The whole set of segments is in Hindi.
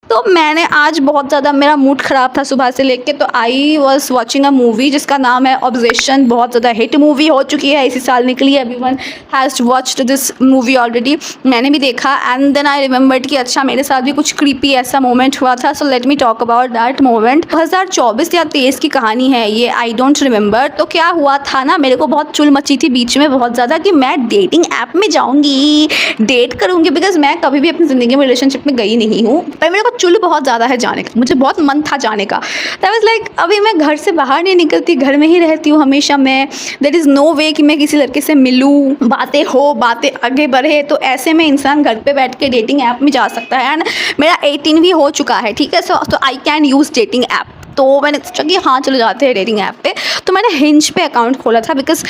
तो मैंने आज बहुत ज़्यादा मेरा मूड ख़राब था सुबह से लेके, तो I was watching a movie जिसका नाम है ऑब्जेशन। बहुत ज़्यादा हिट मूवी हो चुकी है, इसी साल निकली है। Everyone has watched this movie already. मैंने भी देखा एंड देन आई रिमेंबर्ड कि अच्छा मेरे साथ भी कुछ क्रीपी ऐसा मोमेंट हुआ था। So let me talk about that moment. 2024 या 23 की कहानी है ये, आई डोंट रिमेंबर। तो क्या हुआ था ना, मेरे को बहुत चुल मची थी बीच में बहुत ज़्यादा कि मैं डेटिंग ऐप में जाऊँगी, डेट करूँगी, बिकॉज मैं कभी भी अपनी ज़िंदगी में रिलेशनशिप में गई नहीं हूँ। पर मेरे को चुल बहुत ज़्यादा है जाने का, मुझे बहुत मन था जाने का। दैट वाज लाइक अभी मैं घर से बाहर नहीं निकलती, घर में ही रहती हूँ हमेशा मैं। देयर इज़ नो वे कि मैं किसी लड़के से मिलूँ, बातें हो, बातें आगे बढ़े। तो ऐसे में इंसान घर पे बैठ के डेटिंग ऐप में जा सकता है। एंड मेरा 18 भी हो चुका है, ठीक है। So I can use dating app. तो मैंने सोचा कि हाँ चलो जाते हैं डेटिंग ऐप पे। तो मैंने हिंज पे अकाउंट खोला था, because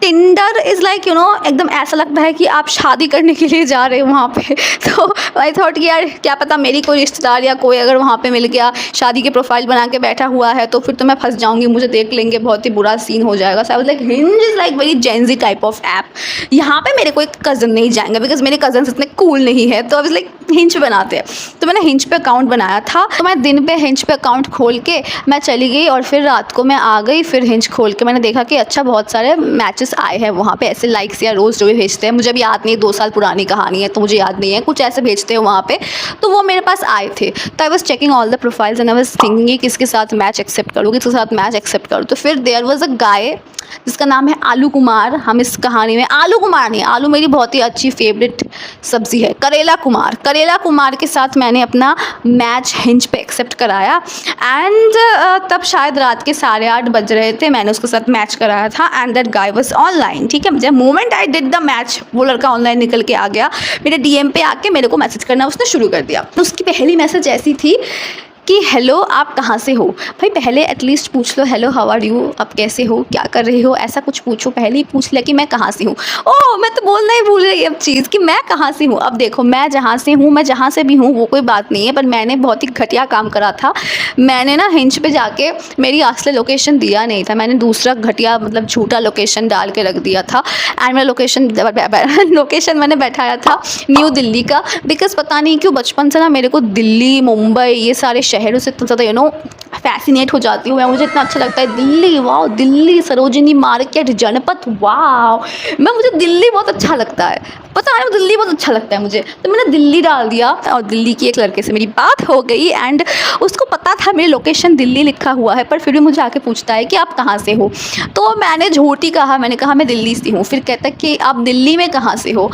Tinder is like you know एकदम ऐसा लगता है कि आप शादी करने के लिए जा रहे हो वहाँ पे। तो आई थॉट कि यार क्या पता मेरी कोई रिश्तेदार या कोई अगर वहाँ पे मिल गया, शादी के प्रोफाइल बना के बैठा हुआ है, तो फिर तो मैं फंस जाऊँगी, मुझे देख लेंगे, बहुत ही बुरा सीन हो जाएगा। So I was like Hinge is like very Gen Z type of app. यहाँ पे मेरे कोई कज़न नहीं जाएंगे बिकॉज मेरे कज़न इतने कूल नहीं है। तो आई वाज लाइक हिंज बनाते हैं। तो मैंने हिंज पे अकाउंट बनाया था। तो मैं दिन पे हिंज पे अकाउंट खोल के मैं चली गई और फिर रात को मैं आ गई। फिर हिंज खोल के मैंने देखा कि अच्छा बहुत सारे मैचेस आए हैं वहाँ पे, ऐसे लाइक्स या रोज़ जो भी भेजते हैं, मुझे भी याद नहीं है, 2 साल पुरानी कहानी है तो मुझे याद नहीं है, कुछ ऐसे भेजते हैं वहाँ पे। तो वो मेरे पास आए थे। तो I was checking all the profiles and I was thinking कि किसके साथ मैच एक्सेप्ट करूँ, किसके साथ मैच एक्सेप्ट करूँ। तो फिर देयर वॉज अ गाय जिसका नाम है आलू कुमार। हम इस कहानी में आलू कुमार नहीं, आलू मेरी बहुत ही अच्छी फेवरेट सब्ज़ी है, करेला कुमार। करेला कुमार के साथ मैंने अपना मैच हिंज पे एक्सेप्ट कराया। एंड तब शायद रात के 8:30 बज रहे थे, मैंने उसके साथ मैच कराया था and that guy was online, ठीक है। जब moment I did the match, वो लड़का ऑनलाइन निकल के आ गया, मेरे डीएम पे आके मेरे को मैसेज करना उसने शुरू कर दिया। उसकी पहली मैसेज ऐसी थी कि हेलो आप कहाँ से हो। भाई पहले एटलीस्ट पूछ लो हेलो हाउ आर यू, आप कैसे हो, क्या कर रहे हो, ऐसा कुछ पूछो। पहले ही पूछ लिया कि मैं कहाँ से हूँ। ओह मैं तो बोलना ही भूल रही अब चीज़ कि मैं कहाँ से हूँ। अब देखो मैं जहाँ से हूँ, मैं जहाँ से भी हूँ वो कोई बात नहीं है, पर मैंने बहुत ही घटिया काम करा था। मैंने ना हिंज पे जाके मेरी असली लोकेशन दिया नहीं था, मैंने दूसरा घटिया मतलब झूठा लोकेशन डाल के रख दिया था। एंड मेरा लोकेशन मैंने बैठाया था न्यू दिल्ली का, बिकॉज पता नहीं क्यों बचपन से ना मेरे को दिल्ली, मुंबई, ये सारे शहरों से इतना ज़्यादा फैसिनेट हो जाती हूँ मैं। मुझे इतना अच्छा लगता है दिल्ली, वाह दिल्ली, सरोजिनी मार्केट, जनपथ, वाह मुझे दिल्ली बहुत अच्छा लगता है, पता है दिल्ली बहुत अच्छा लगता है मुझे। तो मैंने दिल्ली डाल दिया और दिल्ली की एक लड़के से मेरी बात हो गई एंड उसको पता था मेरी लोकेशन दिल्ली लिखा हुआ है, पर फिर भी मुझे आके पूछता है कि आप कहाँ से हो। तो मैंने झूठ ही कहा, मैंने कहा मैं दिल्ली से हूँ। फिर कहता कि आप दिल्ली में कहाँ से हो।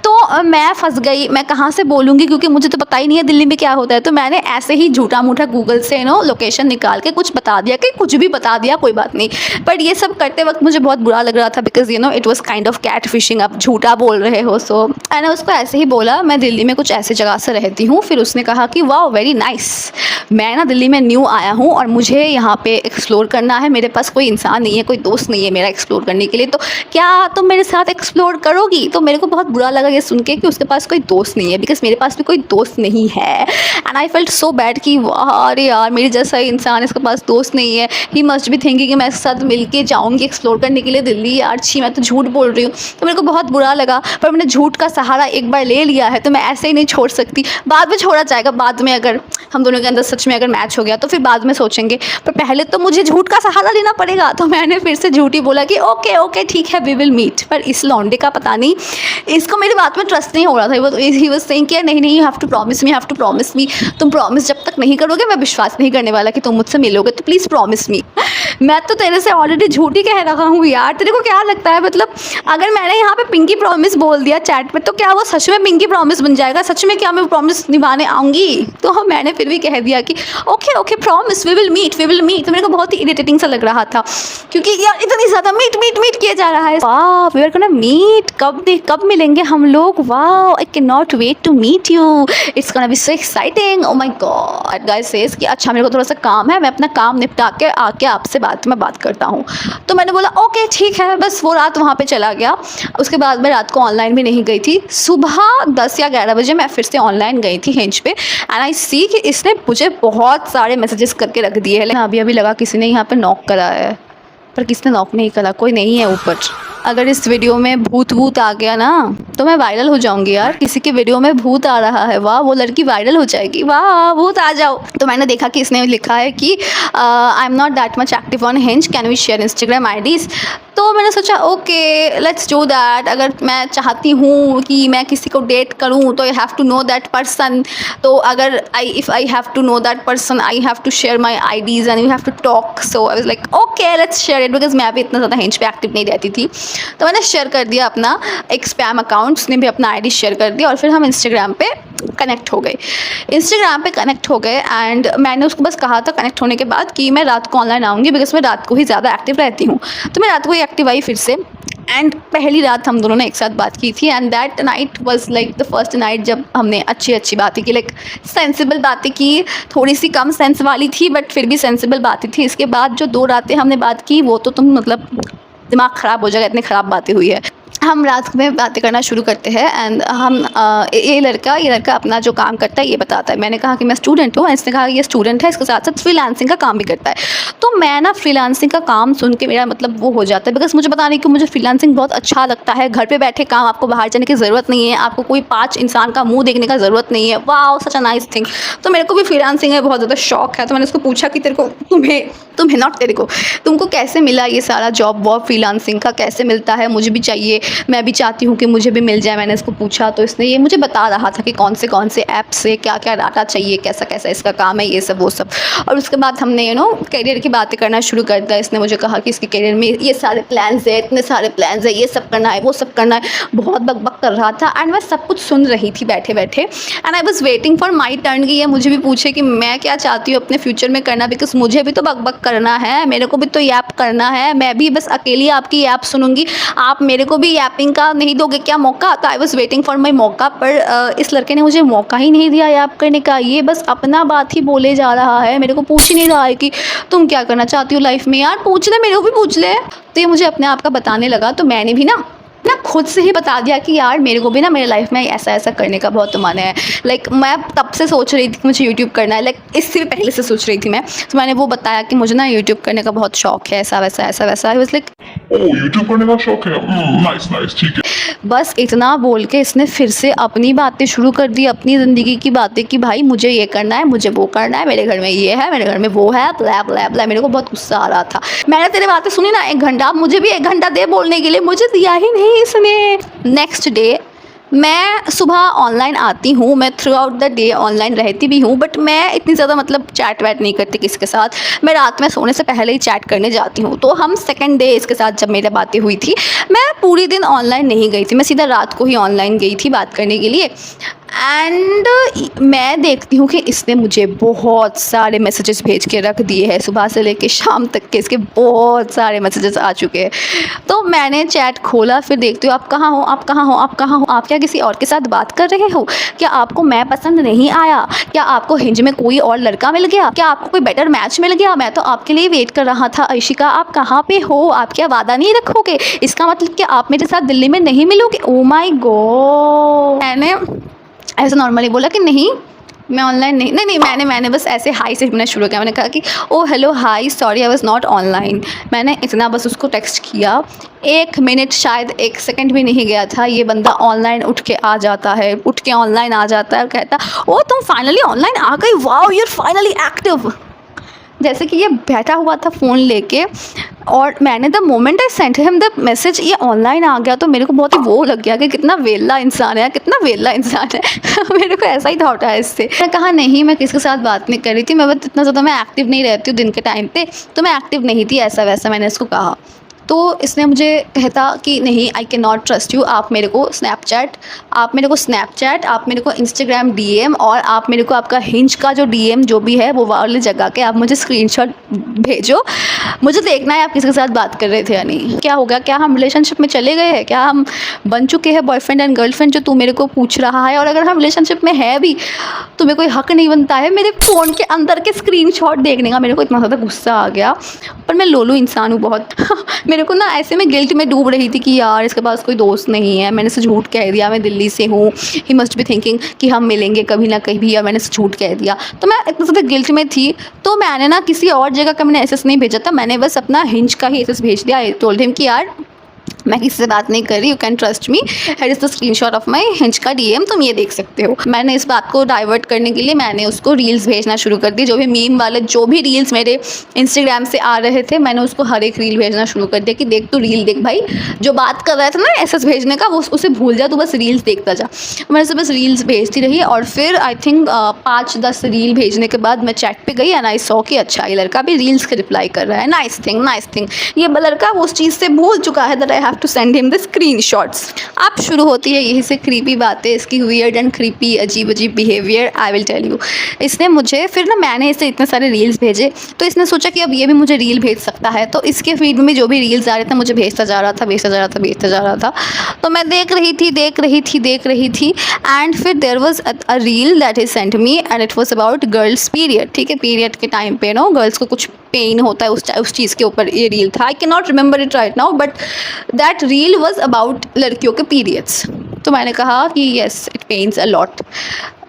तो मैं फंस गई, मैं कहाँ से बोलूँगी क्योंकि मुझे तो पता ही नहीं है दिल्ली में क्या होता है। तो मैंने ऐसे ही झूठा मूठा गूगल से लोकेशन निकाल के कुछ बता दिया, कि कुछ भी बता दिया, कोई बात नहीं। बट ये सब करते वक्त मुझे बहुत बुरा लग रहा था because it was kind of catfishing, आप झूठा बोल रहे हो। सो मैंने उसको ऐसे ही बोला मैं दिल्ली में कुछ ऐसे जगह से रहती हूँ। फिर उसने कहा कि वाह वेरी नाइस, मैं ना दिल्ली में न्यू आया हूँ और मुझे यहाँ पे एक्सप्लोर करना है, मेरे पास कोई इंसान नहीं है, कोई दोस्त नहीं है मेरा एक्सप्लोर करने के लिए, तो क्या तुम मेरे साथ एक्सप्लोर करोगी। तो मेरे को बहुत बुरा लगा ये सुन के कि उसके पास कोई दोस्त नहीं है, बिकॉज मेरे पास भी कोई दोस्त नहीं है। And I felt so bad कि वाह अरे यार मेरी जैसा इंसान इसके पास दोस्त नहीं है, ही मस्ट भी थिंकिंग कि मैं इसके साथ मिलके जाऊँगी एक्सप्लोर करने के लिए दिल्ली। यार छी मैं तो झूठ बोल रही हूँ। तो मेरे को बहुत बुरा लगा, पर मैंने झूठ का सहारा एक बार ले लिया है तो मैं ऐसे ही नहीं छोड़ सकती। बाद में छोड़ा जाएगा, बाद में अगर हम दोनों के अंदर सच में अगर मैच हो गया तो फिर बाद में सोचेंगे, पर पहले तो मुझे झूठ का सहारा लेना पड़ेगा। तो मैंने फिर से झूठ ही बोला कि ओके ओके ठीक है वी विल मीट। पर इस लौंडे का पता नहीं, इसको मेरी बात में ट्रस्ट नहीं हो रहा था। ही वाज सेइंग कि नहीं नहीं you have to promise me, have to promise me. तुम प्रॉमिस जब तक नहीं करोगे मैं विश्वास नहीं करने वाला कि तुम मुझसे मिलोगे, तो प्लीज़ प्रॉमिस मी। मैं तो तेरे से ऑलरेडी झूठ ही कह रहा हूँ यार, तेरे को क्या लगता है मतलब अगर मैंने यहाँ पे पिंकी प्रॉमिस बोल दिया चैट पे तो क्या वो सच में पिंकी प्रॉमिस बन जाएगा, सच में क्या मैं प्रॉमिस निभाने आऊँगी। तो मैंने फिर भी कह दिया कि okay okay promise we will meet, we will meet. तो मेरे को बहुत ही इरिटेटिंग सा लग रहा था क्योंकि यार इतनी ज़्यादा मीट मीट मीट किया जा रहा है। वाह वी आर गोना मीट, कब मिलेंगे हम लोग, वाह I can not wait to meet you, it's gonna be so exciting, oh my God. Guys says कि अच्छा मेरे को थोड़ा सा काम है, मैं अपना काम निपटा के आके आपसे बात करता हूँ। तो मैंने बोला ओके ठीक है, बस वो रात वहाँ पे चला गया। उसके बाद मैं रात को ऑनलाइन भी नहीं गई थी। सुबह 10 या 11 बजे मैं फिर से ऑनलाइन गई थी हिंज पे एंड आई सी कि इसने मुझे बहुत सारे मैसेजेस करके रख दिए हैं। अभी लगा किसी ने यहाँ पे नॉक करा है, पर किसने नॉक नहीं करा, कोई नहीं है ऊपर। अगर इस वीडियो में भूत आ गया ना तो मैं वायरल हो जाऊंगी यार। किसी के वीडियो में भूत आ रहा है, वाह वो लड़की वायरल हो जाएगी, वाह भूत आ जाओ। तो मैंने देखा कि इसने लिखा है कि I am not that much active on Hinge, can we share Instagram IDs. तो मैंने सोचा ओके लेट्स डू दैट। अगर मैं चाहती हूँ कि मैं किसी को डेट करूँ तो I have to know that person. तो अगर if I have to know that person I have to share my IDs and we have to talk. So I was like okay let's share it, because मैं भी इतना ज़्यादा हिंज पे एक्टिव नहीं रहती थी। तो मैंने शेयर कर दिया अपना एक स्पैम अकाउंट, उसने भी अपना आईडी शेयर कर दिया और फिर हम इंस्टाग्राम पे कनेक्ट हो गए। इंस्टाग्राम पे कनेक्ट हो गए एंड मैंने उसको बस कहा था कनेक्ट होने के बाद कि मैं रात को ऑनलाइन आऊँगी, बिकॉज मैं रात को ही ज़्यादा एक्टिव रहती हूँ। तो मैं रात को ही एक्टिव आई फिर से एंड पहली रात हम दोनों ने एक साथ बात की थी and that night was like the first night जब हमने अच्छी बातें की, लाइक सेंसिबल बातें की, थोड़ी सी कम सेंस वाली थी बट फिर भी सेंसिबल बातें थी। इसके बाद जो 2 रातें हमने बात की वो तो तुम मतलब दिमाग ख़राब हो जाएगा, इतनी ख़राब बातें हुई है। हम रात में बातें करना शुरू करते हैं एंड हम ये लड़का अपना जो काम करता है ये बताता है। मैंने कहा कि मैं स्टूडेंट हूँ, इसने कहा ये स्टूडेंट है, इसके साथ साथ फ्रीलांसिंग का काम भी करता है। तो मैं ना फ्रीलांसिंग का काम सुन के मेरा मतलब वो हो जाता है, बिकॉज मुझे पता नहीं कि मुझे फ्रीलांसिंग बहुत अच्छा लगता है। घर पे बैठे काम, आपको बाहर जाने की ज़रूरत नहीं है, आपको कोई 5 इंसान का मुँह देखने का ज़रूरत नहीं है। वाह सच अ नाइस थिंग। तो मेरे को भी फ्रीलांसिंग में बहुत ज़्यादा शौक है। तो मैंने उसको पूछा कि तेरे को तुम्हें नॉट तेरे को तुमको कैसे मिला ये सारा जॉब वॉब फ्रीलांसिंग का, कैसे मिलता है, मुझे भी चाहिए, मैं भी चाहती हूँ कि मुझे भी मिल जाए। मैंने इसको पूछा तो इसने ये मुझे बता रहा था कि कौन से ऐप से क्या क्या डाटा चाहिए, कैसा इसका काम है, ये सब वो सब। और उसके बाद हमने करियर की बातें करना शुरू कर दिया। इसने मुझे कहा कि इसके करियर में ये सारे प्लान्स है, इतने सारे प्लान्स है, ये सब करना है, वो सब करना है। बहुत बकबक कर रहा था एंड मैं सब कुछ सुन रही थी बैठे बैठे and I was waiting for my turn कि ये मुझे भी पूछे कि मैं क्या चाहती हूँ अपने फ्यूचर में करना, बिकॉज मुझे भी तो बकबक करना है, मेरे को भी तो ऐप करना है। मैं भी बस अकेली आपकी ऐप सुनूंगी, आप मेरे को भी ऐपिंग का नहीं दोगे क्या मौका? तो I was waiting for my मौका, पर इस लड़के ने मुझे मौका ही नहीं दिया ऐप करने का। ये बस अपना बात ही बोले जा रहा है, मेरे को पूछ ही नहीं रहा है कि तुम क्या करना चाहती हो लाइफ में। यार पूछ ले, मेरे को भी पूछ ले। तो ये मुझे अपने आप का बताने लगा। तो मैंने भी ना खुद से ही बता दिया कि यार मेरे को भी ना मेरे लाइफ में ऐसा करने का बहुत मन है। लाइक मैं तब से सोच रही थी कि मुझे यूट्यूब करना है, लाइक इससे भी पहले से सोच रही थी मैं। तो मैंने वो बताया कि मुझे ना यूट्यूब करने का बहुत शौक है, ऐसा वैसा। आई वाज लाइक ओह यूट्यूब करने का शौक है, नाइस ठीक है। बस इतना बोल के इसने फिर से अपनी बातें शुरू कर दी, अपनी ज़िंदगी की बातें कि भाई मुझे ये करना है, मुझे वो करना है, मेरे घर में ये है, मेरे घर में वो है, ब्ला ब्ला ब्ला। मेरे को बहुत गुस्सा आ रहा था। मैंने तेरी बातें सुनी ना 1 घंटा, मुझे भी 1 घंटा दे बोलने के लिए, मुझे दिया ही नहीं इसने। नेक्स्ट डे मैं सुबह ऑनलाइन आती हूँ, मैं through out the day online रहती भी हूँ, बट मैं इतनी ज़्यादा मतलब चैट वैट नहीं करती किसी के साथ। मैं रात में सोने से पहले ही चैट करने जाती हूँ। तो हम सेकंड डे इसके साथ जब मेरी बातें हुई थी, मैं पूरी दिन ऑनलाइन नहीं गई थी, मैं सीधा रात को ही ऑनलाइन गई थी बात करने के लिए। एंड मैं देखती हूँ कि इसने मुझे बहुत सारे मैसेजेस भेज के रख दिए हैं, सुबह से लेके शाम तक के इसके बहुत सारे मैसेजेस आ चुके हैं। तो मैंने चैट खोला, फिर देखती हूँ आप कहाँ हो, आप कहाँ हो, आप कहाँ हो, आप क्या किसी और के साथ बात कर रहे हो? क्या आपको मैं पसंद नहीं आया? क्या आपको हिंज में कोई और लड़का मिल गया? क्या आपको कोई बेटर मैच मिल गया? मैं तो आपके लिए वेट कर रहा था। अर्शिका आप कहाँ पे हो? आप क्या वादा नहीं रखोगे? इसका मतलब कि आप मेरे साथ दिल्ली में नहीं मिलोगे? ओ माई गॉड। मैंने ऐसे नॉर्मली बोला कि नहीं मैं ऑनलाइन नहीं मैंने बस ऐसे हाई से बोलना शुरू किया। मैंने कहा कि oh hello hi sorry I was not online. मैंने इतना बस उसको टेक्स्ट किया, 1 मिनट शायद 1 सेकंड भी नहीं गया था, ये बंदा ऑनलाइन उठ के ऑनलाइन आ जाता है और कहता ओ तुम फाइनली ऑनलाइन आ गई, wow you are finally active. जैसे कि ये बैठा हुआ था फ़ोन लेके और मैंने the moment I sent him the message ये ऑनलाइन आ गया, तो मेरे को बहुत ही वो लग गया कि कितना वेला इंसान है, कितना वेला इंसान है। मेरे को ऐसा ही थॉट आया इससे। मैं कहा नहीं मैं किसके साथ बात नहीं कर रही थी, मैं बस इतना ज़्यादा मैं एक्टिव नहीं रहती हूँ दिन के टाइम पे, तो मैं एक्टिव नहीं थी, ऐसा वैसा मैंने इसको कहा। तो इसने मुझे कहता कि नहीं आई कैन नॉट ट्रस्ट यू, आप मेरे को स्नैपचैट, आप मेरे को इंस्टाग्राम डीएम और आप मेरे को आपका हिंज का जो डीएम जो भी है वो वाले जगह के आप मुझे स्क्रीनशॉट भेजो, मुझे देखना है आप किसके साथ बात कर रहे थे या नहीं। क्या हो गया, क्या हम रिलेशनशिप में चले गए हैं, क्या हम बन चुके हैं बॉयफ्रेंड एंड गर्लफ्रेंड जो तू मेरे को पूछ रहा है? और अगर हम रिलेशनशिप में है भी तुम्हें कोई हक नहीं बनता है मेरे फ़ोन के अंदर के स्क्रीनशॉट देखने का। मेरे को इतना ज़्यादा गुस्सा आ गया, पर मैं लोलू इंसान हूँ बहुत। मेरे को ना ऐसे में गिल्ट में डूब रही थी कि यार इसके पास कोई दोस्त नहीं है, मैंने से झूठ कह दिया मैं दिल्ली से हूँ, ही मस्ट बी थिंकिंग कि हम मिलेंगे कभी ना कभी, और मैंने झूठ कह दिया। तो मैं इतना ज़्यादा गिल्ट में थी, तो मैंने ना किसी और जगह का मैंने एसएस नहीं भेजा था, मैंने बस अपना हिंज का ही एसएस भेज दिया। आई टोल्ड हिम कि यार मैं किसी से बात नहीं कर रही, you can trust me, here is the screenshot of my hinge का DM, तुम ये देख सकते हो। मैंने इस बात को डाइवर्ट करने के लिए मैंने उसको रील्स भेजना शुरू कर दी, जो भी मीम वाले जो भी रील्स मेरे इंस्टाग्राम से आ रहे थे, मैंने उसको हर एक रील भेजना शुरू कर दिया कि देख तू रील देख भाई, जो बात कर रहा था ना SS भेजने का वो उसे भूल जा, तू बस रील्स देखता जा। मैंने उसे बस रील्स भेजती रही और फिर आई थिंक 5-10 रील भेजने के बाद मैं चैट पे गई एंड आई सॉ कि अच्छा ये लड़का भी रील्स के रिप्लाई कर रहा है, नाइस थिंग, ये लड़का उस चीज़ से भूल चुका है that I have to send him the screenshots. अब शुरू होती है यहीं से क्रीपी बातें, इसकी वियर्ड एंड क्रीपी अजीब behaviour. I will tell you, इसने मुझे फिर ना, मैंने इसे इतने सारे रील्स भेजे तो इसने सोचा कि अब ये भी मुझे रील भेज सकता है, तो इसके फीड में जो भी रील्स आ रहे थे मुझे भेजता जा रहा था। तो मैं देख रही थी एंड फिर there was a reel that he sent me and it was about girls period. ठीक है, पीरियड के टाइम पे नो गर्ल्स को कुछ पेन होता है, उस चीज़ के ऊपर ये रील था। आई can not remember it right now but that reel was about लड़कियों के पीरियड्स। तो मैंने कहा कि yes it pens a lot,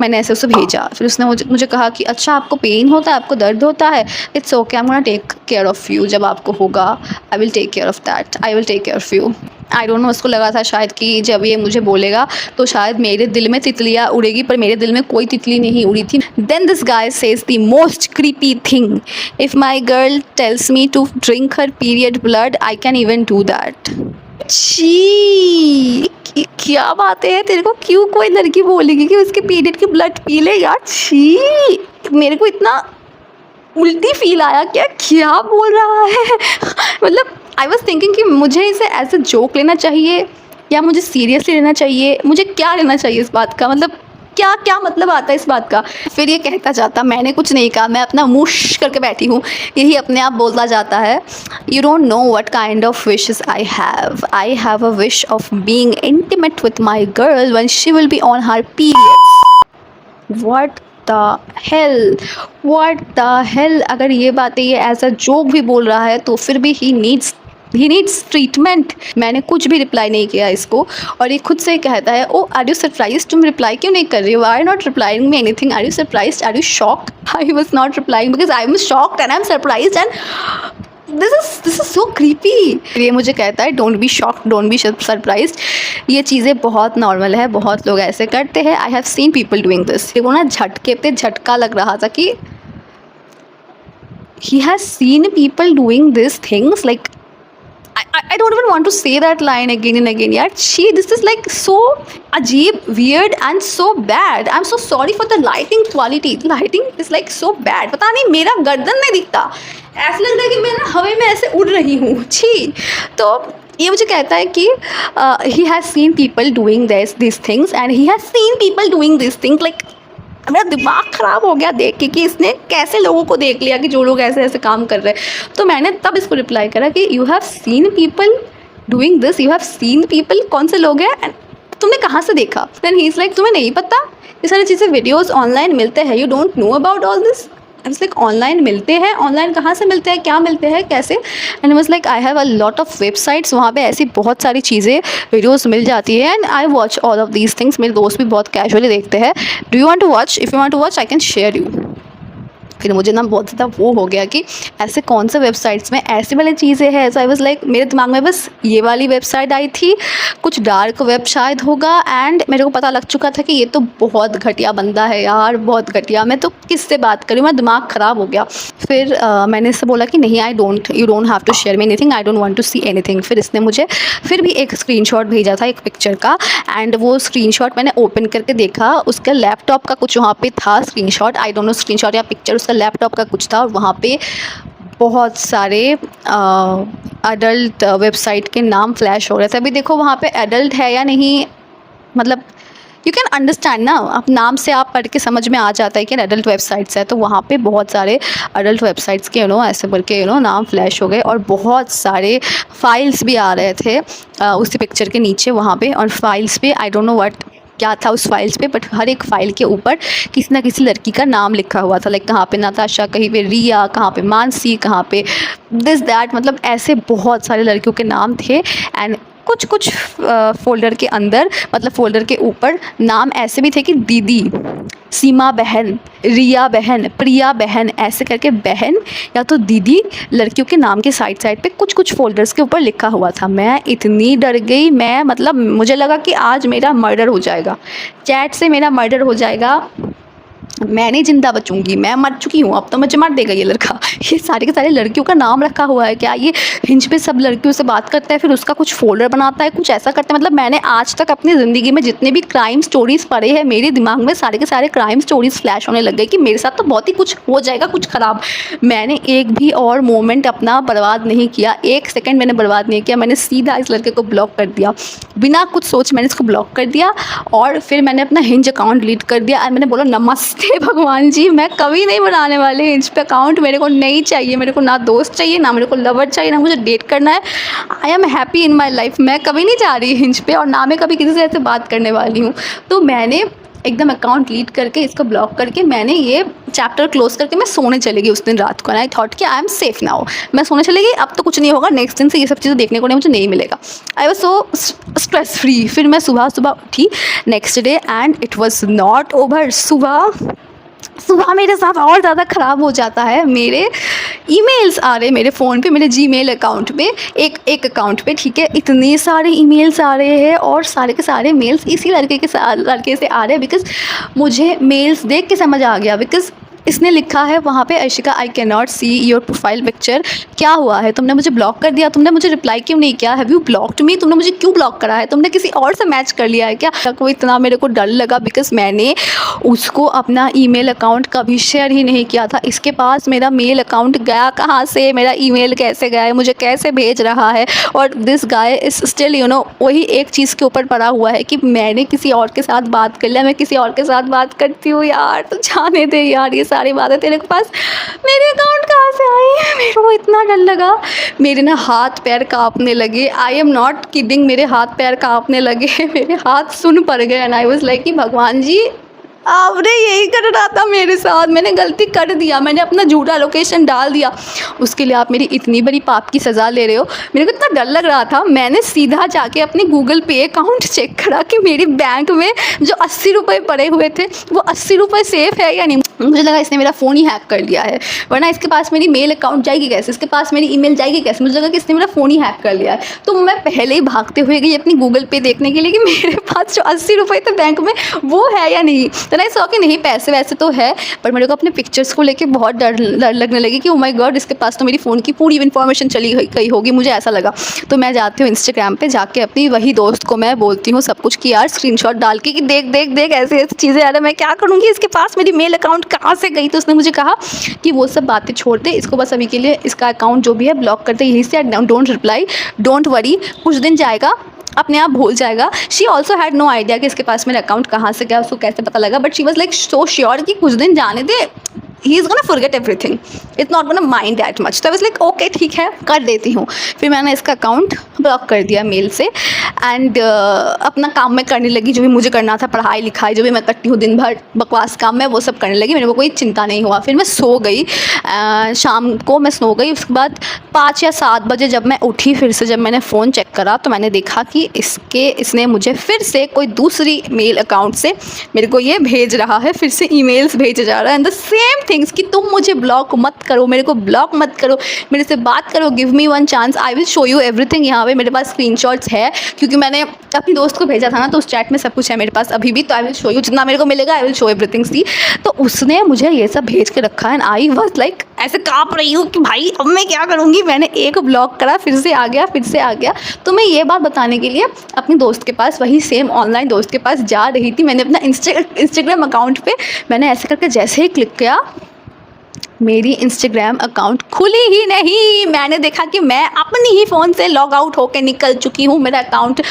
मैंने ऐसे उसे भेजा। फिर उसने मुझे कहा कि अच्छा आपको पेन होता है, आपको दर्द होता है, it's okay, I am gonna take care of you, जब आपको होगा I will take care of that, I will take care of you. I don't know, उसको लगा था शायद कि जब ये मुझे बोलेगा तो शायद मेरे दिल में तितलियाँ उड़ेगी, पर मेरे दिल में कोई तितली नहीं उड़ी थी। Then this guy says the most creepy thing, if my girl tells me to drink her period blood I can even do that. छी, क्या बातें हैं, तेरे को क्यों कोई लड़की बोलेगी कि उसके पीरियड की ब्लड पी ले यार? छी, मेरे को इतना उल्टी फील आया, क्या बोल रहा है मतलब आई वॉज थिंकिंग कि मुझे इसे एज अ जोक लेना चाहिए या मुझे सीरियसली लेना चाहिए, मुझे क्या लेना चाहिए इस बात का, मतलब क्या मतलब आता है इस बात का। फिर ये कहता जाता, मैंने कुछ नहीं कहा, मैं अपना मुश करके बैठी हूँ, यही अपने आप बोलता जाता है, you don't know what kind of wishes I have a wish of being intimate with my girl when she will be on her periods. What the hell, अगर ये बातें ये एज अ जोक भी बोल रहा है तो फिर भी ही नीड्स ट्रीटमेंट। मैंने कुछ भी रिप्लाई नहीं किया इसको और ये खुद से कहता है, ओ आर यू सरप्राइज, तुम रिप्लाई क्यों नहीं कर रही हो, I not replying me anything, are you surprise, are you shocked? I was not replying because I am shocked and I am surprise and this is so creepy. ये मुझे कहता है don't be shocked, don't be surprised, ये चीज़ें बहुत नॉर्मल है, बहुत लोग ऐसे करते हैं, I have seen people doing this. देखो ना, झटके पे झटका लग रहा था कि he has seen people doing these things, like I don't even want to say that line again and again yaar. This is like so ajeeb, weird and so bad. I'm so sorry for the lighting quality. The lighting is like so bad. पता नहीं मेरा गर्दन नहीं दिखता, ऐसा लग रहा है कि मैं ना हवा में ऐसे उड़ रही हूँ। छी, तो ये मुझे कहता है कि he has seen people doing these things and he has seen people doing these things like मेरा दिमाग ख़राब हो गया देख के कि इसने कैसे लोगों को देख लिया कि जो लोग ऐसे ऐसे काम कर रहे हैं। तो मैंने तब इसको रिप्लाई करा कि you have seen people doing this, you have seen people, कौन से लोग हैं एंड तुमने कहाँ से देखा? देन ही इज़ लाइक, तुम्हें नहीं पता ये सारी चीज़ें वीडियोज़ ऑनलाइन मिलते हैं, you don't know about all this. I was like, online मिलते हैं, ऑनलाइन कहाँ से मिलते हैं, क्या मिलते हैं, कैसे? And I was like, I have a lot of websites, वहाँ पे ऐसी बहुत सारी चीज़ें वीडियोस मिल जाती है and I watch all of these things. मेरे दोस्त भी बहुत कैजुअली देखते हैं। Do you want to watch? If you want to watch I can share you. फिर मुझे ना बहुत ज़्यादा वो हो गया कि ऐसे कौन से वेबसाइट्स में ऐसी वाली चीज़ें हैं। सो आई वाज लाइक, मेरे दिमाग में बस ये वाली वेबसाइट आई थी, कुछ डार्क वेब शायद होगा एंड मेरे को पता लग चुका था कि ये तो बहुत घटिया बंदा है यार, बहुत घटिया, मैं तो किससे बात करूँ, मेरा दिमाग ख़राब हो गया। फिर मैंने इससे बोला कि नहीं, you don't have to share me anything, I don't want to see anything. फिर इसने मुझे फिर भी एक स्क्रीनशॉट भेजा था एक पिक्चर का एंड वो स्क्रीनशॉट मैंने ओपन करके देखा, उसका लैपटॉप का कुछ वहाँ पे था screenshot, I don't no screenshot या पिक्चर, उसका लैपटॉप का कुछ था और वहाँ पे बहुत सारे अडल्ट वेबसाइट के नाम फ्लैश हो रहे थे। अभी देखो वहाँ पे एडल्ट है या नहीं, मतलब यू कैन अंडरस्टैंड ना, आप नाम से आप पढ़ के समझ में आ जाता है कि एडल्ट वेबसाइट्स है। तो वहाँ पे बहुत सारे एडल्ट वेबसाइट्स के ऐसे बोल के नाम फ्लैश हो गए और बहुत सारे फाइल्स भी आ रहे थे उसी पिक्चर के नीचे वहाँ पे। और फाइल्स पे आई डोंट नो व्हाट क्या था उस फाइल्स पे, बट हर एक फ़ाइल के ऊपर किसी ना किसी लड़की का नाम लिखा हुआ था, लाइक कहाँ पे नाताशा, कहीं पे रिया, कहाँ पे मानसी, कहाँ पे दिस दैट, मतलब ऐसे बहुत सारे लड़कियों के नाम थे एंड कुछ कुछ फ़ोल्डर के अंदर, मतलब फ़ोल्डर के ऊपर नाम ऐसे भी थे कि दीदी, सीमा बहन, रिया बहन, प्रिया बहन, ऐसे करके बहन या तो दीदी लड़कियों के नाम के साइड साइड पे कुछ कुछ फ़ोल्डर्स के ऊपर लिखा हुआ था। मैं इतनी डर गई, मैं मतलब मुझे लगा कि आज मेरा मर्डर हो जाएगा, चैट से मेरा मर्डर हो जाएगा, मैं नहीं ज़िंदा बचूंगी, मैं मर चुकी हूँ, अब तो मुझे मार देगा ये लड़का। ये सारे के सारे लड़कियों का नाम रखा हुआ है क्या? ये हिंज पे सब लड़कियों से बात करता है, फिर उसका कुछ फ़ोल्डर बनाता है, कुछ ऐसा करता है। मतलब मैंने आज तक अपनी ज़िंदगी में जितने भी क्राइम स्टोरीज़ पढ़े हैं, मेरे दिमाग में सारे के सारे क्राइम स्टोरीज़ फ्लैश होने लग गए कि मेरे साथ तो बहुत ही कुछ हो जाएगा, कुछ ख़राब। मैंने एक भी और मोमेंट अपना बर्बाद नहीं किया, 1 सेकेंड मैंने बर्बाद नहीं किया। मैंने सीधा इस लड़के को ब्लॉक कर दिया, बिना कुछ सोच मैंने इसको ब्लॉक कर दिया। और फिर मैंने अपना हिंज अकाउंट डिलीट कर दिया और मैंने बोला नमस्ते भगवान जी, मैं कभी नहीं बनाने वाली हिंज पे अकाउंट, मेरे को नहीं चाहिए, मेरे को ना दोस्त चाहिए, ना मेरे को लवर चाहिए, ना मुझे डेट करना है। I am happy in my life, मैं कभी नहीं जा रही हिंज पे और ना मैं कभी किसी से ऐसे बात करने वाली हूँ। तो मैंने एकदम अकाउंट डिलीट करके, इसको ब्लॉक करके, मैंने ये चैप्टर क्लोज करके मैं सोने चली गई उस दिन रात को। आई थॉट कि आई एम सेफ नाउ, मैं सोने चली गई, अब तो कुछ नहीं होगा, नेक्स्ट दिन से ये सब चीज़ें देखने को मुझे नहीं मिलेगा। I was so stress free. फिर मैं सुबह सुबह उठी next day and it was not over. सुबह मेरे साथ और ज़्यादा ख़राब हो जाता है। मेरे ईमेल्स आ रहे मेरे फ़ोन पे, मेरे जीमेल अकाउंट पे, एक अकाउंट पे, ठीक है, इतने सारे ईमेल्स आ रहे हैं और सारे के सारे मेल्स इसी लड़के से आ रहे हैं। बिकॉज़ मुझे मेल्स देख के समझ आ गया, बिकॉज़ इसने लिखा है वहाँ पे, अर्शिका आई can not see your profile picture, क्या हुआ है, तुमने मुझे ब्लॉक कर दिया, तुमने मुझे रिप्लाई क्यों नहीं किया, हैव यू ब्लॉक्ड मी, तुमने मुझे क्यों ब्लॉक करा है, तुमने किसी और से मैच कर लिया है क्या? वो इतना मेरे को डर लगा बिकॉज़ मैंने उसको अपना ईमेल अकाउंट कभी शेयर ही नहीं किया था। इसके पास मेरा मेल अकाउंट गया कहाँ से, मेरा ईमेल कैसे गया है, मुझे कैसे भेज रहा है। और दिस गाय इज स्टिल वही एक चीज़ के ऊपर पड़ा हुआ है कि मैंने किसी और के साथ बात कर लिया, मैं किसी और के साथ बात करती हूँ। यार तो जाने दे यार, ये सारी बातें तेरे के पास मेरे अकाउंट कहाँ से आई? मेरे को इतना डर लगा, मेरे ना हाथ पैर कांपने लगे। आई एम नॉट किडिंग, मेरे हाथ पैर कांपने लगे, मेरे हाथ सुन पड़ गए। एंड आई वाज लाइक कि भगवान जी, आपने यही कर रहा था मेरे साथ, मैंने गलती कर दिया, मैंने अपना झूठा लोकेशन डाल दिया, उसके लिए आप मेरी इतनी बड़ी पाप की सज़ा ले रहे हो। मेरे को इतना डर लग रहा था, मैंने सीधा जाके अपने गूगल पे अकाउंट चेक करा कि मेरे बैंक में जो 80 रुपये पड़े हुए थे वो 80 रुपये सेफ़ है या नहीं। मुझे लगा इसने मेरा फ़ोन ही हैक कर लिया है, वरना इसके पास मेरी मेल अकाउंट जाएगी कैसे, इसके पास मेरी ईमेल जाएगी कैसे। मुझे लगा कि इसने मेरा फ़ोन ही हैक कर लिया है। तो मैं पहले ही भागते हुए गई अपनी गूगल पे देखने के लिए कि मेरे पास जो 80 रुपये थे बैंक में वो है या नहीं। तो नहीं सो कि नहीं, पैसे वैसे तो है, पर मेरे को अपने पिक्चर्स को लेके बहुत डर लगने लगी कि ओ माय गॉड, इसके पास तो मेरी फ़ोन की पूरी इन्फॉर्मेशन चली गई होगी, मुझे ऐसा लगा। तो मैं जाती हूँ इंस्टाग्राम पे, जाके अपनी वही दोस्त को मैं बोलती हूँ सब कुछ कि यार स्क्रीनशॉट डाल के कि देख देख देख ऐसे ऐसी चीज़ें आ रही, मैं क्या करूँगी, इसके पास मेरी मेल अकाउंट कहाँ से गई। तो उसने मुझे कहा कि वो सब बातें छोड़ दे, इसको बस अभी के लिए इसका अकाउंट जो भी है ब्लॉक कर दे, यहीं से डोंट रिप्लाई, डोंट वरी, कुछ दिन जाएगा अपने आप भूल जाएगा। She also had no idea कि इसके पास मेरा अकाउंट कहाँ से गया, उसको कैसे पता लगा, but she was like so sure कि कुछ दिन जाने दे, he is gonna forget everything, it's not gonna mind that much. तो आई वाज लाइक ओके ठीक है, कर देती हूँ। फिर मैंने इसका अकाउंट ब्लॉक कर दिया मेल से एंड अपना काम मैं करने लगी, जो भी मुझे करना था, पढ़ाई लिखाई जो भी मैं करती हूँ दिन भर, बकवास काम मैं वो सब करने लगी, मेरे को कोई चिंता नहीं हुआ। फिर मैं सो गई, शाम को मैं सो गई। उसके बाद 5 या 7 बजे जब मैं उठी, फिर से जब मैंने फ़ोन चेक करा तो मैंने देखा कि इसने मुझे फिर से कोई दूसरी मेल अकाउंट से मेरे को ये भेज रहा है, फिर ई मेल्स भेजे जा रहा है एंड द सेम थिंग्स कि तुम मुझे ब्लॉक मत करो, मेरे को ब्लॉक मत करो, मेरे से बात करो, give me one chance, I will show you everything. यहाँ पे मेरे पास स्क्रीनशॉट्स है क्योंकि मैंने अपनी दोस्त को भेजा था ना, तो उस चैट में सब कुछ है मेरे पास अभी भी, तो आई विल शो यू, जितना मेरे को मिलेगा आई विल शो एवरीथिंग। सी तो उसने मुझे ये सब भेज के रखा है एंड आई वाज लाइक ऐसे काँप रही हूँ कि भाई अब मैं क्या करूँगी। मैंने एक ब्लॉक करा, फिर से आ गया, फिर से आ गया। तो मैं ये बात बताने के लिए अपनी दोस्त के पास, वही सेम ऑनलाइन दोस्त के पास जा रही थी। मैंने अपना इंस्टाग्राम अकाउंट पे मैंने ऐसे करके जैसे ही क्लिक किया, मेरी इंस्टाग्राम अकाउंट खुली ही नहीं। मैंने देखा कि मैं अपनी ही फ़ोन से लॉग आउट होकर निकल चुकी हूँ, मेरा अकाउंट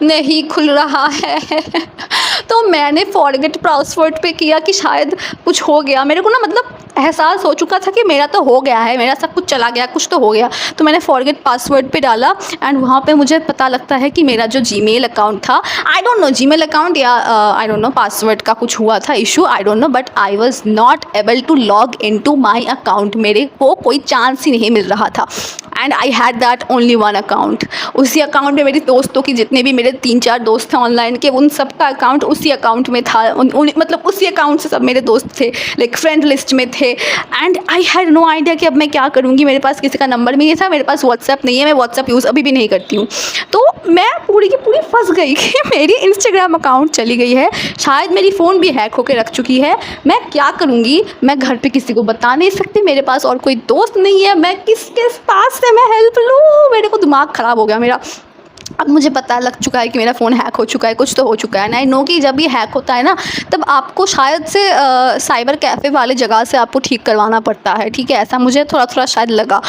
नहीं खुल रहा है। तो मैंने फॉरगेट पासवर्ड पे किया कि शायद कुछ हो गया। मेरे को ना मतलब एहसास हो चुका था कि मेरा तो हो गया है, मेरा सब कुछ चला गया, कुछ तो हो गया। तो मैंने फॉरगेट पासवर्ड पे डाला एंड वहाँ पे मुझे पता लगता है कि मेरा जो जीमेल अकाउंट था, I don't know Gmail account या आई डोंट नो पासवर्ड का कुछ हुआ था issue, I don't know, but I was not able to log into my account. मेरे को कोई चांस ही नहीं मिल रहा था and I had that only one account. उसी अकाउंट में मेरी दोस्तों की, जितने भी मेरे 3-4 दोस्त थे ऑनलाइन के, उन सब का अकाउंट उसी अकाउंट में था। मतलब उसी अकाउंट से सब मेरे दोस्त थे, लाइक फ्रेंड लिस्ट में थे and I had no idea कि अब मैं क्या करूँगी। मेरे पास किसी का नंबर भी नहीं था, मेरे पास व्हाट्सएप नहीं है, मैं व्हाट्सएप यूज़ अभी भी नहीं करती हूँ। तो मैं पूरी की पूरी फंस गई कि मेरी इंस्टाग्राम अकाउंट चली गई है, शायद मेरी फ़ोन भी हैक होकर रख चुकी है। मैं क्या करूँगी? मैं घर पे किसी को बता नहीं सकती, मेरे पास और कोई दोस्त नहीं है, मैं किसके पास से मैं हेल्प लूँ? मेरे को दिमाग ख़राब हो गया मेरा। अब मुझे पता लग चुका है कि मेरा फ़ोन हैक हो चुका है, कुछ तो हो चुका है। एंड आई नो कि जब ये हैक होता है ना, तब आपको शायद से साइबर कैफ़े वाले जगह से आपको ठीक करवाना पड़ता है, ठीक है? ऐसा मुझे थोड़ा थोड़ा शायद लगा,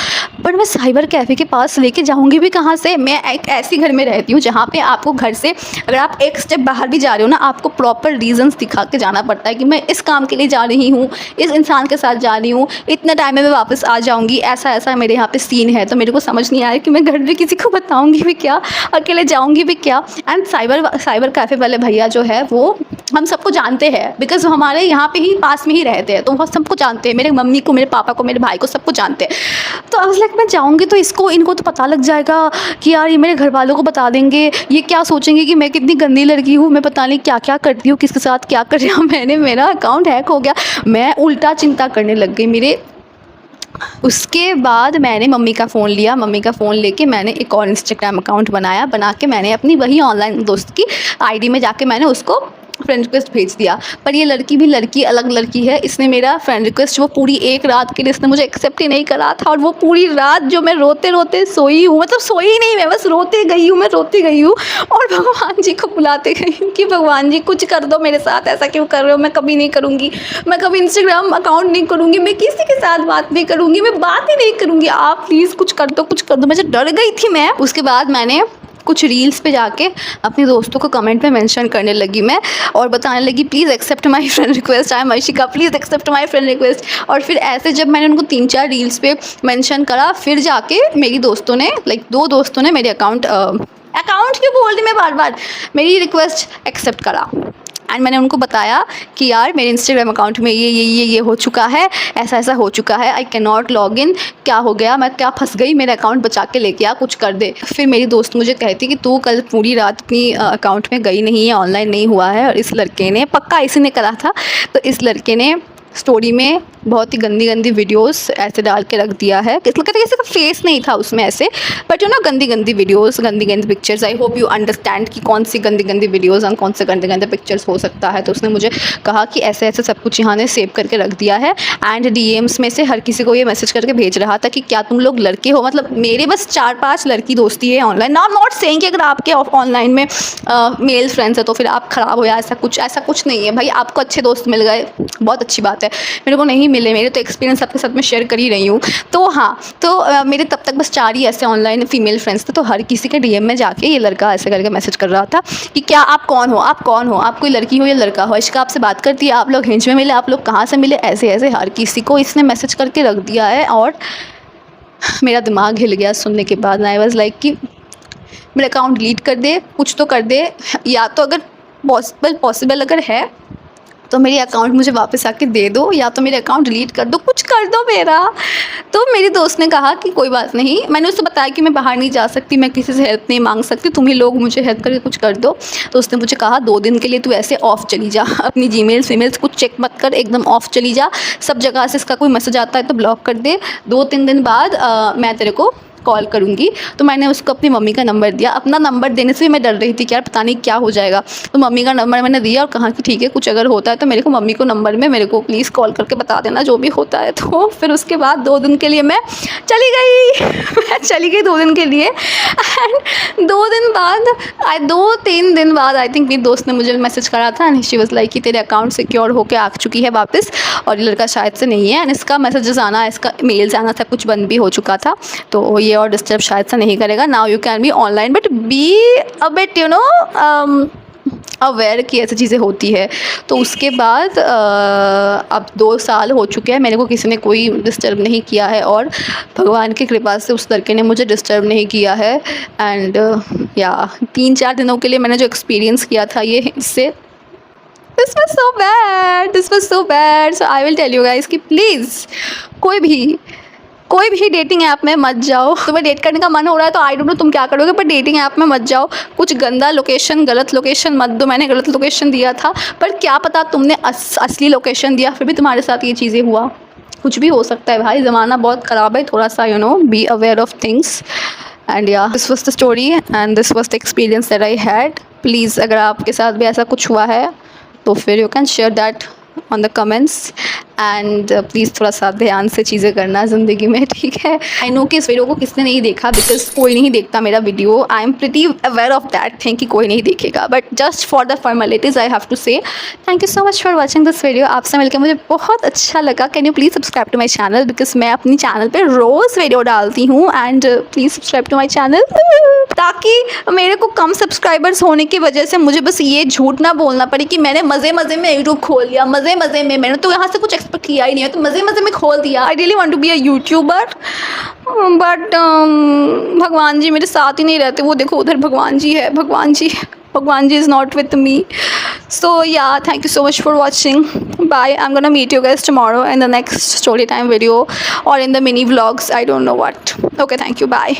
पर मैं साइबर कैफ़े के पास लेके जाऊँगी भी कहाँ से? मैं एक ऐसी घर में रहती हूँ जहाँ पे आपको घर से अगर आप एक स्टेप बाहर भी जा रहे हो ना, आपको प्रॉपर रीज़न्स दिखा के जाना पड़ता है कि मैं इस काम के लिए जा रही हूँ, इस इंसान के साथ जा रही हूँ, इतने टाइम में मैं वापस आ जाऊँगी, ऐसा ऐसा मेरे यहाँ पे सीन है। तो मेरे को समझ नहीं आ रहा कि मैं घर पे किसी को बताऊँगी भी क्या, अकेले जाऊँगी भी क्या? एंड साइबर कैफ़े वाले भैया जो है वो हम सबको जानते हैं, बिकॉज हमारे यहाँ पे ही पास में ही रहते हैं, तो वो सबको जानते हैं, मेरे मम्मी को, मेरे पापा को, मेरे भाई को, सबको जानते हैं। तो आई वाज लाइक मैं जाऊँगी तो इनको तो पता लग जाएगा कि यार ये मेरे घर वालों को बता देंगे, ये क्या सोचेंगे कि मैं कितनी गंदी लड़की हूँ, मैं पता नहीं क्या क्या करती हूँ, किसके साथ क्या कर रही हूँ। मेरा अकाउंट हैक हो गया, मैं उल्टा चिंता करने लग गई मेरे। उसके बाद मैंने मम्मी का फ़ोन लिया, मम्मी का फ़ोन लेके मैंने एक और इंस्टाग्राम अकाउंट बना के मैंने अपनी वही ऑनलाइन दोस्त की आईडी में जाके मैंने उसको फ्रेंड रिक्वेस्ट भेज दिया। पर ये लड़की भी अलग लड़की है, इसने मेरा फ्रेंड रिक्वेस्ट वो पूरी एक रात के लिए इसने मुझे एक्सेप्ट ही नहीं करा था, और वो पूरी रात जो मैं रोते रोते सोई हूँ, मतलब सोई नहीं, मैं बस रोते गई हूँ और भगवान जी को बुलाते गई हूँ कि भगवान जी कुछ कर दो मेरे साथ, ऐसा क्यों कर रहे हो? मैं कभी नहीं करूँगी, मैं कभी इंस्टाग्राम अकाउंट नहीं करूँगी, मैं किसी के साथ बात नहीं करूँगी, मैं बात ही नहीं करूँगी, आप प्लीज़ कुछ कर दो। मैं जो डर गई थी मैं। उसके बाद मैंने कुछ रील्स पे जाके अपने दोस्तों को कमेंट में मेंशन करने लगी मैं, और बताने लगी please accept my friend request, I am Arshika, please accept my friend request. और फिर ऐसे जब मैंने उनको 3-4 रील्स पे मेंशन करा, फिर जाके मेरी दोस्तों ने, लाइक 2 दोस्तों ने मेरे अकाउंट क्यों बोल रही मैं बार, मेरी रिक्वेस्ट एक्सेप्ट करा। एंड मैंने उनको बताया कि यार मेरे इंस्टाग्राम अकाउंट में ये हो चुका है, ऐसा हो चुका है, आई कैन नॉट लॉग इन, क्या हो गया, मैं क्या फंस गई, मेरा अकाउंट बचा के लेके आ, कुछ कर दे। फिर मेरी दोस्त मुझे कहती कि तू कल पूरी रात अपनी अकाउंट में गई नहीं है, ऑनलाइन नहीं हुआ है, और इस लड़के ने, पक्का इसी ने करा था, तो इस लड़के ने स्टोरी में बहुत ही गंदी वीडियोस ऐसे डाल के रख दिया है। किसी का फेस नहीं था उसमें ऐसे, बट यू नो गंदी वीडियोस, गंदी pictures. I hope you understand कि कौन सी गंदी वीडियोस और कौन से गंदे पिक्चर्स हो सकता है। तो उसने मुझे कहा कि ऐसे सब कुछ यहाँ ने सेव करके रख दिया है, एंड डीएम्स में से हर किसी को ये मैसेज करके भेज रहा था कि क्या तुम लोग लड़के हो? मतलब मेरे बस 4-5 लड़की दोस्ती है online. I am not saying कि अगर आपके ऑनलाइन में मेल फ्रेंड्स है तो फिर आप ख़राब हो, या ऐसा कुछ नहीं है भाई। आपको अच्छे दोस्त मिल गए, बहुत अच्छी बात है। मेरे को नहीं मिले, मेरे तो एक्सपीरियंस आपके साथ में शेयर कर ही रही हूँ। तो हाँ, तो मेरे तब तक बस 4 ही ऐसे ऑनलाइन फीमेल फ्रेंड्स थे। तो हर किसी के डीएम में जाके ये लड़का ऐसे करके मैसेज कर रहा था कि क्या आप कौन हो, आप कोई लड़की हो या लड़का हो, इश्क आपसे बात करती है, आप लोग हिंज में मिले, आप लोग कहाँ से मिले, ऐसे हर किसी को इसने मैसेज करके रख दिया है। और मेरा दिमाग हिल गया सुनने के बाद। आई वाज लाइक कि मेरा अकाउंट डिलीट कर दे, कुछ तो कर दे, या तो अगर पॉसिबल अगर है तो मेरी अकाउंट मुझे वापस आके दे दो, या तो मेरे अकाउंट डिलीट कर दो, कुछ कर दो मेरा। तो मेरी दोस्त ने कहा कि कोई बात नहीं। मैंने उससे बताया कि मैं बाहर नहीं जा सकती, मैं किसी से हेल्प नहीं मांग सकती, तुम ही लोग मुझे हेल्प करके कुछ कर दो। तो उसने मुझे कहा 2 दिन के लिए तू ऐसे ऑफ चली जा, अपनी जीमेल्स वीमेल्स कुछ चेक मत कर, एकदम ऑफ चली जा, सब जगह से इसका कोई मैसेज आता है तो ब्लॉक कर दे, 2-3 दिन बाद मैं तेरे को कॉल करूँगी। तो मैंने उसको अपनी मम्मी का नंबर दिया। अपना नंबर देने से भी मैं डर रही थी कि यार पता नहीं क्या हो जाएगा। तो मम्मी का नंबर मैंने दिया और कहा कि ठीक है, कुछ अगर होता है तो मेरे को मम्मी को नंबर में मेरे को प्लीज़ कॉल करके बता देना जो भी होता है। तो फिर उसके बाद 2 दिन के लिए मैं चली गई 2 दिन के लिए। एंड 2-3 दिन बाद आई थिंक मेरी दोस्त ने मुझे मैसेज करा था, एंड शी वाज लाइक कि तेरे अकाउंट सिक्योर होकर आ चुकी है वापस, और ये लड़का शायद से नहीं है, एंड इसका मैसेजेस आना, इसका मेल्स आना सब कुछ बंद भी हो चुका था, तो ये और डिस्टर्ब शायद से नहीं करेगा। Now you can be online, but be a bit aware कि ऐसी चीज़ें होती है। तो उसके बाद अब 2 साल हो चुके हैं, मेरे को किसी ने कोई डिस्टर्ब नहीं किया है और भगवान की कृपा से उस लड़के ने मुझे डिस्टर्ब नहीं किया है। एंड या 3-4 दिनों के लिए मैंने जो एक्सपीरियंस किया था ये इससे, this was so bad, this was so bad. So I will tell you guys कि प्लीज़ कोई भी डेटिंग ऐप में मत जाओ। तुम्हें डेट करने का मन हो रहा है तो आई डोंट नो तुम क्या करोगे, पर डेटिंग ऐप में मत जाओ। कुछ गंदा लोकेशन, गलत लोकेशन मत दो। मैंने गलत लोकेशन दिया था, पर क्या पता तुमने असली लोकेशन दिया, फिर भी तुम्हारे साथ ये चीज़ें हुआ। कुछ भी हो सकता है भाई, ज़माना बहुत ख़राब है, थोड़ा सा be aware of things. And yeah this was the story and this was the experience that I had. Please अगर आपके साथ भी ऐसा कुछ हुआ है तो फिर you can share that on the comments. And please थोड़ा सा ध्यान से चीज़ें करना ज़िंदगी में, ठीक है। आई नो कि इस वीडियो को किसने नहीं देखा, बिकॉज कोई नहीं देखता मेरा video. I am pretty aware of that thing कि कोई नहीं देखेगा, but just for the formalities I have to say thank you so much for watching this video. आपसे मिलकर मुझे बहुत अच्छा लगा। Can you please subscribe to my channel, because मैं अपनी चैनल पर रोज़ वीडियो डालती हूँ। And please subscribe to my channel, ताकि मेरे को कम सब्सक्राइबर्स होने की वजह से मुझे बस ये झूठ ना बोलना पड़े कि मैंने मज़े मज़े में यूट्यूब खोल लिया। मज़े मज़े में, मैंने तो यहाँ से कुछ एक्सपेक्ट किया ही नहीं है, तो मज़े मज़े में खोल दिया। I really want to be a YouTuber, but भगवान जी मेरे साथ ही नहीं रहते। वो देखो उधर भगवान जी है, भगवान जी is not with me. So yeah thank you so much for watching. Bye. I am gonna meet you guys tomorrow in the next story time video और in the mini vlogs, I don't know what. Okay, thank you, bye.